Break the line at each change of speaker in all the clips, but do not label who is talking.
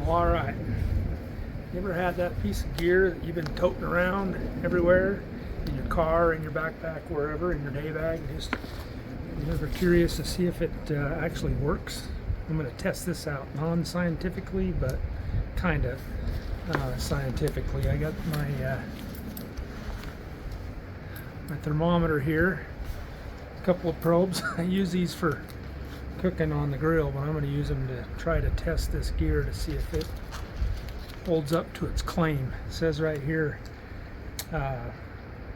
All right. You ever had that piece of gear that you've been toting around everywhere, in your car, in your backpack, wherever, in your day bag? You're ever curious to see if it actually works? I'm going to test this out non-scientifically, but kind of scientifically. I got my my thermometer here, a couple of probes. I use these for cooking on the grill, but I'm going to use them to try to test this gear to see if it holds up to its claim. It says right here,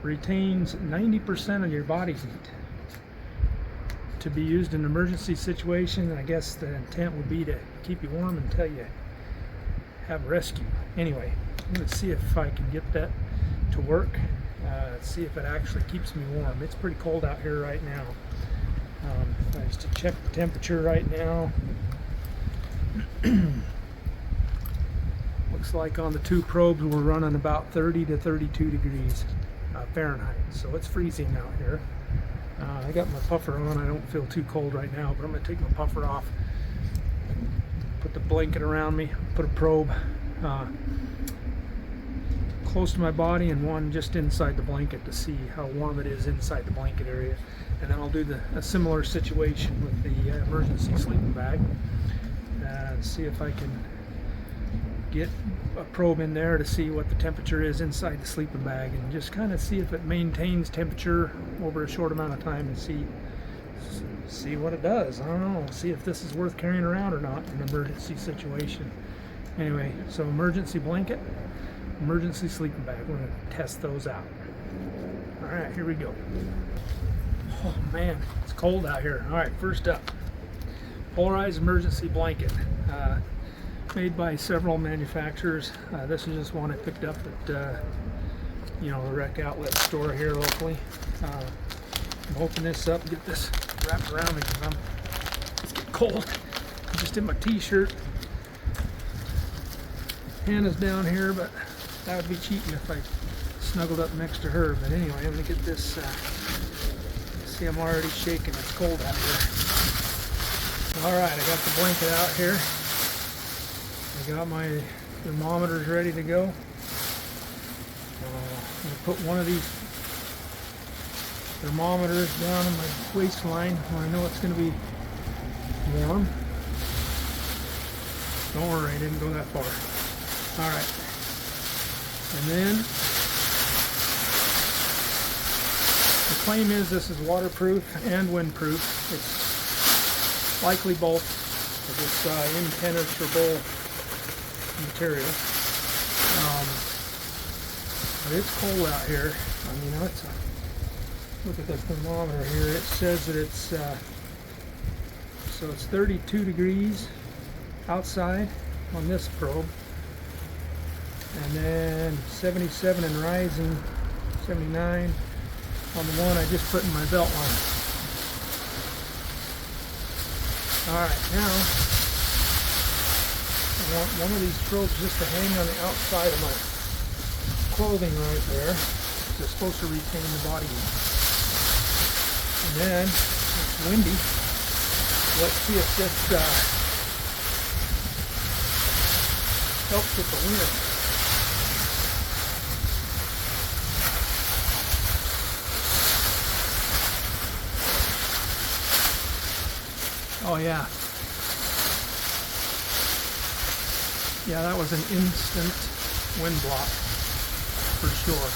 retains 90% of your body heat to be used in an emergency situation. I guess the intent would be to keep you warm until you have rescue. Anyway, I'm going to see if I can get that to work. See if it actually keeps me warm. It's pretty cold out here right now. I used to check the temperature right now. Looks like on the two probes we're running about 30 to 32 degrees Fahrenheit, so it's freezing out here. I got my puffer on. I don't feel too cold right now, but I'm going to take my puffer off, put the blanket around me, put a probe close to my body and one just inside the blanket to see how warm it is inside the blanket area. And then I'll do a similar situation with the emergency sleeping bag and see if I can get a probe in there to see what the temperature is inside the sleeping bag, and just kind of see if it maintains temperature over a short amount of time, and see what it does. I don't know, see if this is worth carrying around or not in an emergency situation. Anyway, so emergency blanket, emergency sleeping bag, we're going to test those out. All right, here we go. Oh man, it's cold out here. All right, first up, polarized emergency blanket. Made by several manufacturers. This is just one I picked up at a rec outlet store here locally. I'm hoping this up and get this wrapped around me because it's getting cold. I'm just in my t-shirt. Hannah's down here, but that would be cheating if I snuggled up next to her. But anyway, I'm gonna get this. See, I'm already shaking. It's cold out here. All right, I got the blanket out here. I got my thermometers ready to go. I'm going to put one of these thermometers down in my waistline when I know it's going to be warm. Don't worry, I didn't go that far. Alright. And then the claim is this is waterproof and windproof. It's likely both. It's impenetrable material, but it's cold out here. I mean, look at the thermometer here. It says that it's so it's 32 degrees outside on this probe, and then 77 and rising, 79 on the one I just put in my belt line. All right, now I want one of these probes just to hang on the outside of my clothing right there. It's supposed to retain the body heat. And then, it's windy. Let's see if this helps with the wind. Oh yeah. Yeah, that was an instant wind block, for sure.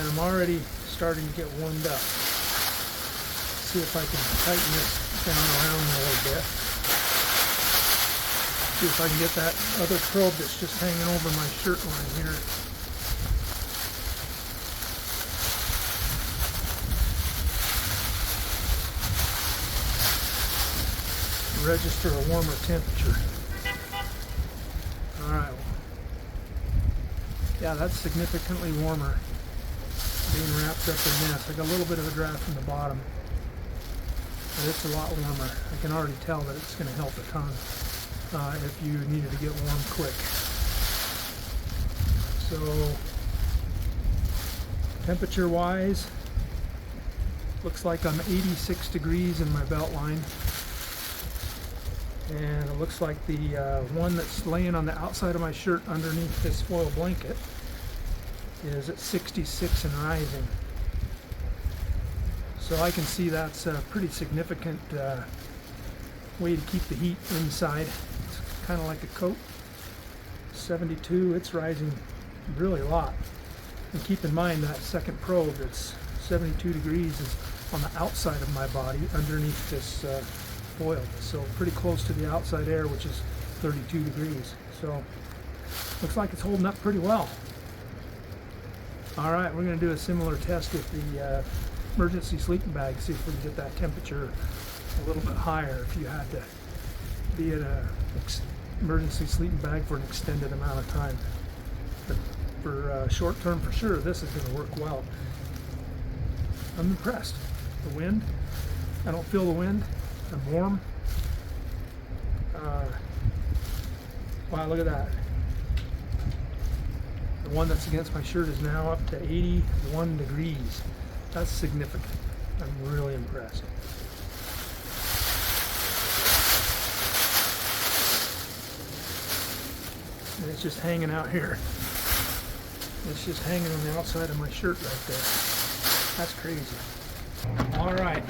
And I'm already starting to get warmed up. See if I can tighten this down around a little bit. See if I can get that other probe that's just hanging over my shirt line here. Register a warmer temperature. Alright, yeah, that's significantly warmer being wrapped up in this. I got a little bit of a draft from the bottom, but it's a lot warmer. I can already tell that it's going to help a ton if you needed to get warm quick. So, temperature wise, looks like I'm 86 degrees in my belt line. And it looks like the one that's laying on the outside of my shirt underneath this foil blanket is at 66 and rising. So I can see that's a pretty significant way to keep the heat inside. It's kind of like a coat. 72, it's rising really a lot. And keep in mind that second probe that's 72 degrees is on the outside of my body underneath this foil. So pretty close to the outside air, which is 32 degrees. So looks like it's holding up pretty well. All right, we're going to do a similar test with the emergency sleeping bag, see if we can get that temperature a little bit higher if you had to be in a emergency sleeping bag for an extended amount of time. But for short term, for sure, this is going to work well. I'm impressed. The wind, I don't feel the wind. I'm warm. Wow, look at that. The one that's against my shirt is now up to 81 degrees. That's significant. I'm really impressed. And it's just hanging out here. It's just hanging on the outside of my shirt right there. That's crazy. All right,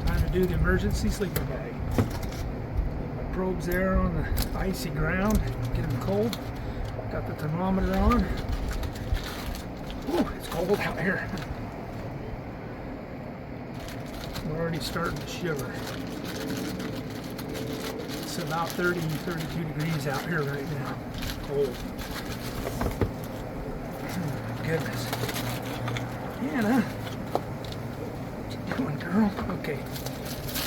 time to do the emergency sleeping bag. My probe's there on the icy ground, get them cold. Got the thermometer on. Ooh, it's cold out here. I'm already starting to shiver. It's about 30, 32 degrees out here right now. Cold. Oh, goodness. Hannah, what you doing, girl? Okay,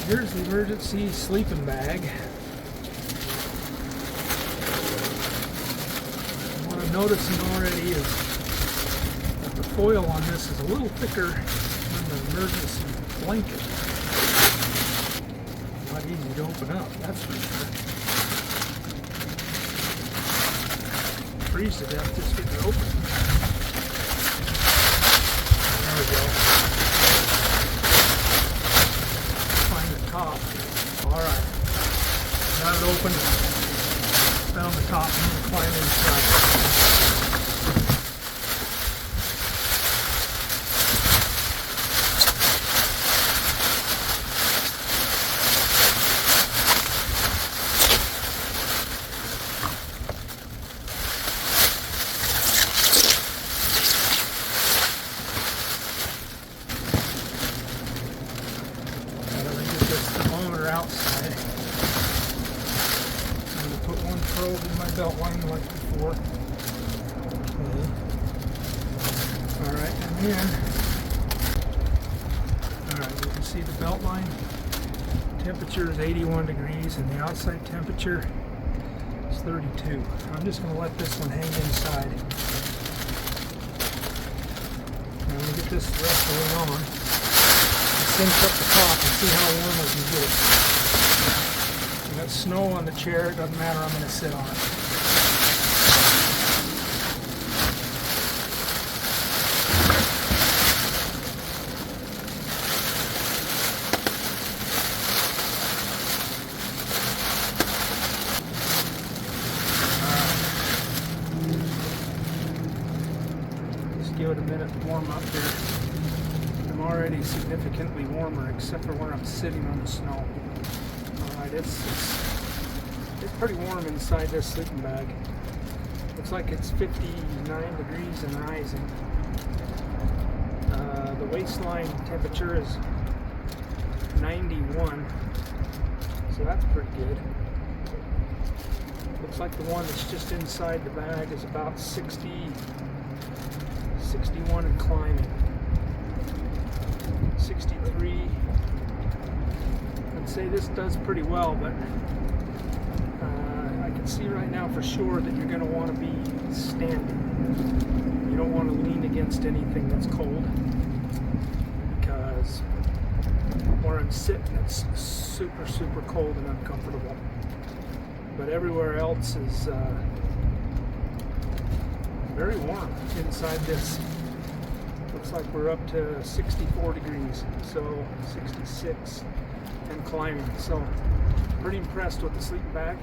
here's the emergency sleeping bag. What I'm noticing already is that the foil on this is a little thicker than the emergency blanket. Not easy to open up, that's for sure. Freeze to death just getting it open. There we go. Find the top. Alright. Got it open. Found the top. I'm going to climb inside. Outside. I'm going to put one probe in my belt line like before. Okay. Alright, and then, alright, you can see the belt line temperature is 81 degrees and the outside temperature is 32. I'm just going to let this one hang inside. Now we get this the rest of the way on. Cinch up the top and see how warm I can get it. I got snow on the chair, it doesn't matter, I'm going to sit on it. Just give it a minute to warm up here. I'm already significantly warmer except for where I'm sitting on the snow. Alright, it's pretty warm inside this sleeping bag. Looks like it's 59 degrees and rising. The waistline temperature is 91, so that's pretty good. Looks like the one that's just inside the bag is about 60, 61 and climbing. 63. I'd say this does pretty well, but I can see right now for sure that you're going to want to be standing. You don't want to lean against anything that's cold, because where I'm sitting it's super, super cold and uncomfortable. But everywhere else is very warm inside this. Looks like we're up to 64 degrees, so 66 and climbing. So Pretty impressed with the sleeping bag.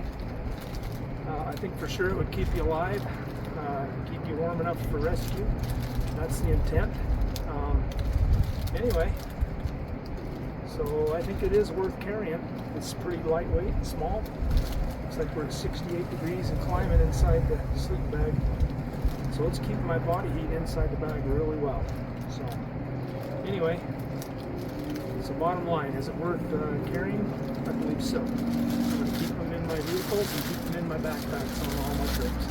I think for sure it would keep you alive, keep you warm enough for rescue. That's the intent. Anyway, so I think it is worth carrying. It's pretty lightweight and small. Looks like we're at 68 degrees and climbing inside the sleeping bag. So it's keeping my body heat inside the bag really well. So anyway, so bottom line, is it worth carrying? I believe so. I'm going to keep them in my vehicles and keep them in my backpacks on all my trips.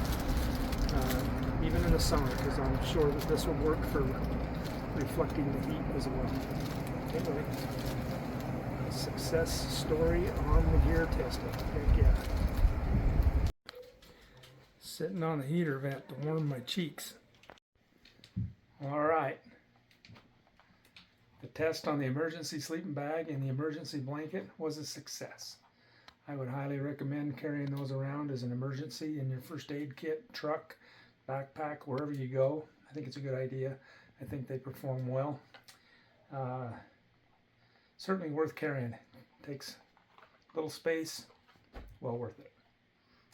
Even in the summer, because I'm sure that this will work for reflecting the heat as well. Anyway, success story on the gear testing. Heck yeah. Sitting on the heater vent to warm my cheeks. Alright. The test on the emergency sleeping bag and the emergency blanket was a success. I would highly recommend carrying those around as an emergency in your first aid kit, truck, backpack, wherever you go. I think it's a good idea. I think they perform well. Certainly worth carrying. Takes a little space, well worth it.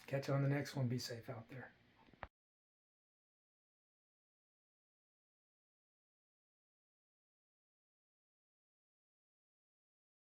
Catch you on the next one. Be safe out there.